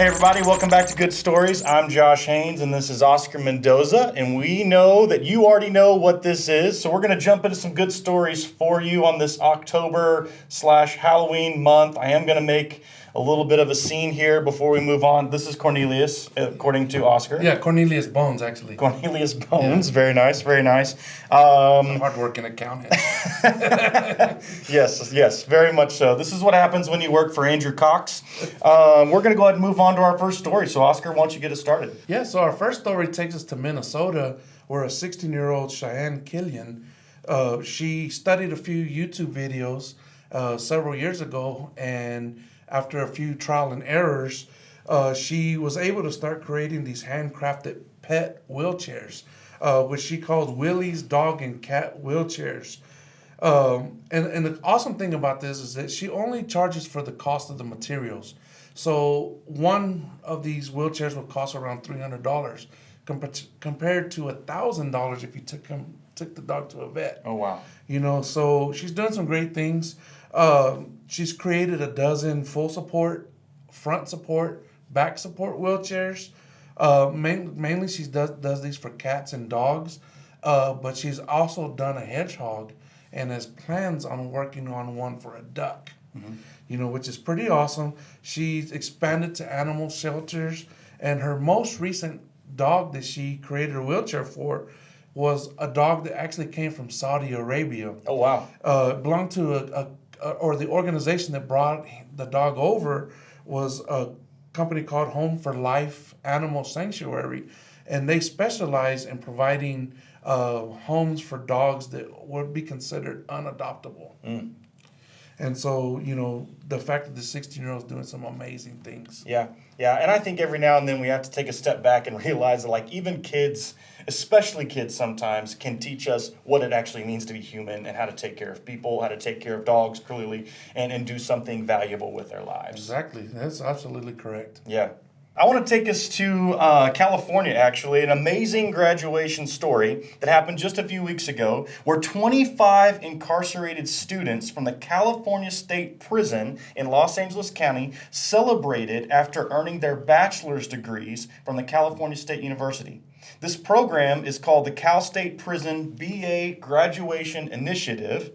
Hey everybody, welcome back to Good Stories. I'm Josh Haynes and this is Oscar Mendoza, and we know that you already know what this is, so we're going to jump into some good stories for you on this October/Halloween month. I am going to make a little bit of a scene here before we move on. This is Cornelius, according to Oscar. Yeah, Cornelius Bones, actually. Cornelius Bones, yeah. Very nice, very nice. Hard-working accountant. Yes, very much so. This is what happens when you work for Andrew Cox. We're going to go ahead and move on to our first story. So, Oscar, why don't you get us started? Yeah, so our first story takes us to Minnesota, where a 16-year-old Cheyenne Killian, she studied a few YouTube videos several years ago, and after a few trial and errors, she was able to start creating these handcrafted pet wheelchairs, which she called Willie's Dog and Cat Wheelchairs. And the awesome thing about this is that she only charges for the cost of the materials. So one of these wheelchairs will cost around $300 compared to $1,000 if you took the dog to a vet. Oh, wow. You know, so she's done some great things. She's created a dozen full support, front support, back support wheelchairs. Mainly she does these for cats and dogs, but she's also done a hedgehog and has plans on working on one for a duck. Mm-hmm. You know, which is pretty awesome. She's expanded to animal shelters, and her most recent dog that she created a wheelchair for was a dog that actually came from Saudi Arabia. Oh, wow. Belonged to the organization that brought the dog over was a company called Home for Life Animal Sanctuary, and they specialize in providing homes for dogs that would be considered unadoptable. Mm. And so, you know, the fact that the 16-year-old is doing some amazing things. Yeah, and I think every now and then we have to take a step back and realize that, like, even kids, especially kids sometimes, can teach us what it actually means to be human and how to take care of people, how to take care of dogs, clearly, and do something valuable with their lives. Exactly. That's absolutely correct. Yeah. I want to take us to California, actually, an amazing graduation story that happened just a few weeks ago, where 25 incarcerated students from the California State Prison in Los Angeles County celebrated after earning their bachelor's degrees from the California State University. This program is called the Cal State Prison BA Graduation Initiative.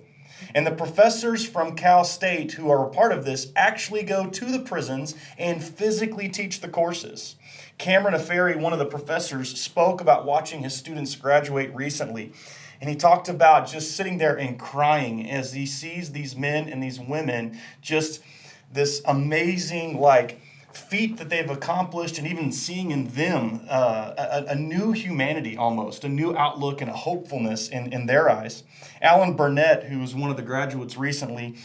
And the professors from Cal State who are a part of this actually go to the prisons and physically teach the courses. Cameron Aferi, one of the professors, spoke about watching his students graduate recently. And he talked about just sitting there and crying as he sees these men and these women, just this amazing, feat that they've accomplished, and even seeing in them a new humanity almost, a new outlook and a hopefulness in their eyes. Alan Burnett, who was one of the graduates recently,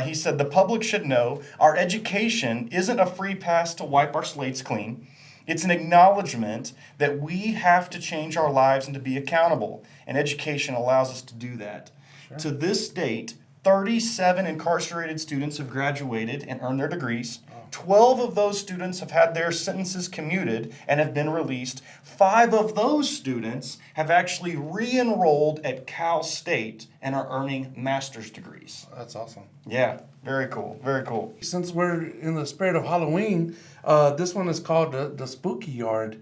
he said, "The public should know our education isn't a free pass to wipe our slates clean. It's an acknowledgement that we have to change our lives and to be accountable, and education allows us to do that." Sure. To this date, 37 incarcerated students have graduated and earned their degrees. 12 of those students have had their sentences commuted and have been released. 5 of those students have actually re-enrolled at Cal State and are earning master's degrees. That's awesome. Yeah, very cool, very cool. Since we're in the spirit of Halloween, this one is called the Spooky Yard.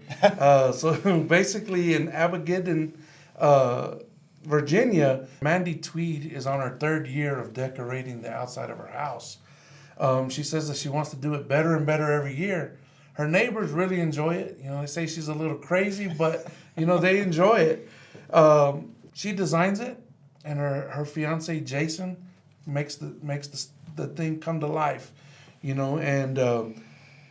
So basically in Abingdon, Virginia, Mandy Tweed is on her 3rd year of decorating the outside of her house. She says that she wants to do it better and better every year. Her neighbors really enjoy it. You know, they say she's a little crazy, but, you know, they enjoy it. She designs it, and her fiance, Jason, makes the thing come to life, you know, and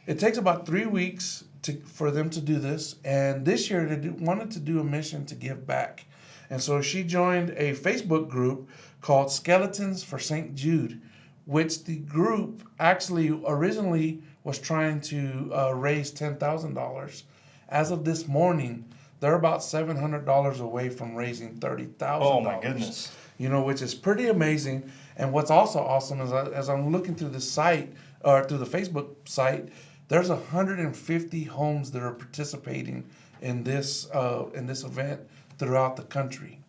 it takes about 3 weeks for them to do this. And this year they wanted to do a mission to give back. And so she joined a Facebook group called Skeletons for St. Jude, which the group actually originally was trying to raise $10,000. As of this morning, they're about $700 away from raising $30,000. Oh my goodness! You know, which is pretty amazing. And what's also awesome is as I'm looking through the site or through the Facebook site, there's 150 homes that are participating in this event throughout the country.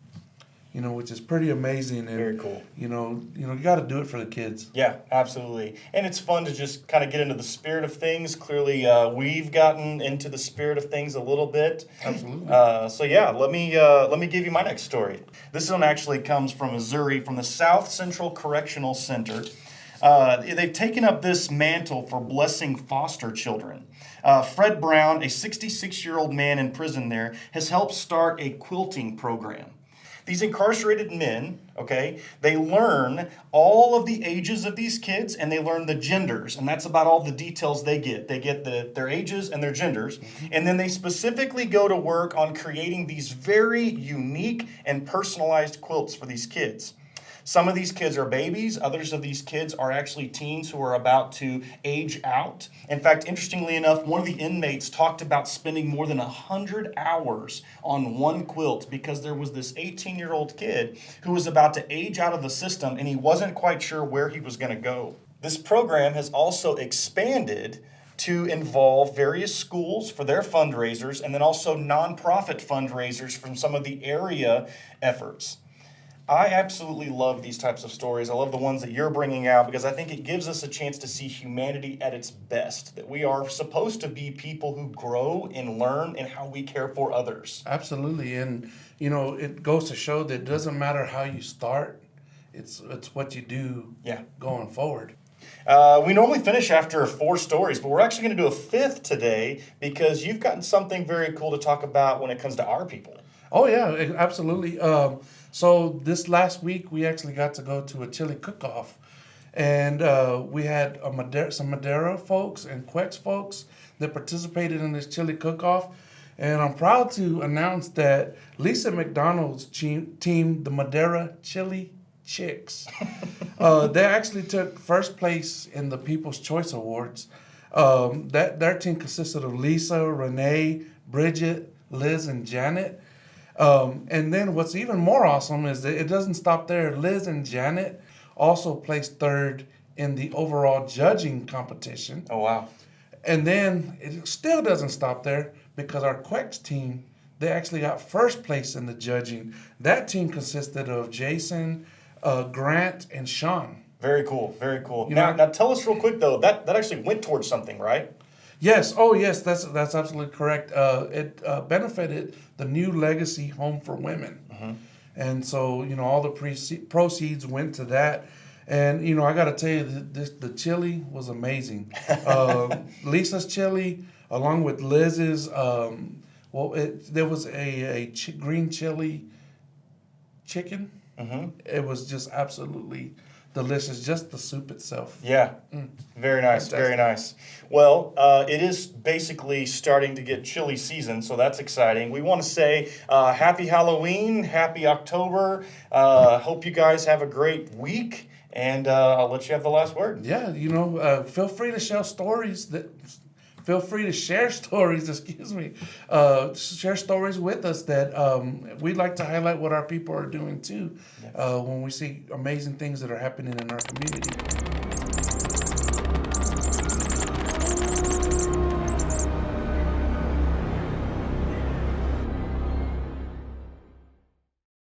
which is pretty amazing. And, Very cool. You got to do it for the kids. Yeah, absolutely. And it's fun to just kind of get into the spirit of things. Clearly, we've gotten into the spirit of things a little bit. Absolutely. So yeah, let me give you my next story. This one actually comes from Missouri, from the South Central Correctional Center. They've taken up this mantle for blessing foster children. Fred Brown, a 66-year-old man in prison there, has helped start a quilting program. These incarcerated men, okay, they learn all of the ages of these kids, and they learn the genders, and that's about all the details they get. They get their ages and their genders, and then they specifically go to work on creating these very unique and personalized quilts for these kids. Some of these kids are babies. Others of these kids are actually teens who are about to age out. In fact, interestingly enough, one of the inmates talked about spending more than 100 hours on one quilt because there was this 18-year-old kid who was about to age out of the system, and he wasn't quite sure where he was going to go. This program has also expanded to involve various schools for their fundraisers, and then also nonprofit fundraisers from some of the area efforts. I absolutely love these types of stories. I love the ones that you're bringing out because I think it gives us a chance to see humanity at its best, that we are supposed to be people who grow and learn in how we care for others. Absolutely. And, it goes to show that it doesn't matter how you start, it's what you do going forward. We normally finish after 4 stories, but we're actually going to do a 5th today because you've gotten something very cool to talk about when it comes to our people. Oh, yeah, absolutely. So this last week, we actually got to go to a chili cook-off, and we had some Madera folks and Quex folks that participated in this chili cook-off, and I'm proud to announce that Lisa McDonald's team, the Madera Chili Chicks, they actually took first place in the People's Choice Awards. Their team consisted of Lisa, Renee, Bridget, Liz, and Janet. And then what's even more awesome is that it doesn't stop there. Liz and Janet also placed 3rd in the overall judging competition. Oh, wow. And then it still doesn't stop there because our Quex team, they actually got 1st place in the judging. That team consisted of Jason, Grant, and Sean. Very cool, very cool. Now tell us real quick, though, that actually went towards something, right? Yes. Oh, yes. That's absolutely correct. It benefited the New Legacy Home for Women, and so all the proceeds went to that. And I got to tell you, the chili was amazing. Lisa's chili, along with Liz's, there was a green chili chicken. It was just absolutely delicious, just the soup itself. Yeah, very nice, fantastic. Very nice. Well, it is basically starting to get chili season, so that's exciting. We want to say happy Halloween, happy October. Hope you guys have a great week, and I'll let you have the last word. Yeah, feel free to share stories Feel free to share stories, share stories with us that we'd like to highlight what our people are doing too when we see amazing things that are happening in our community.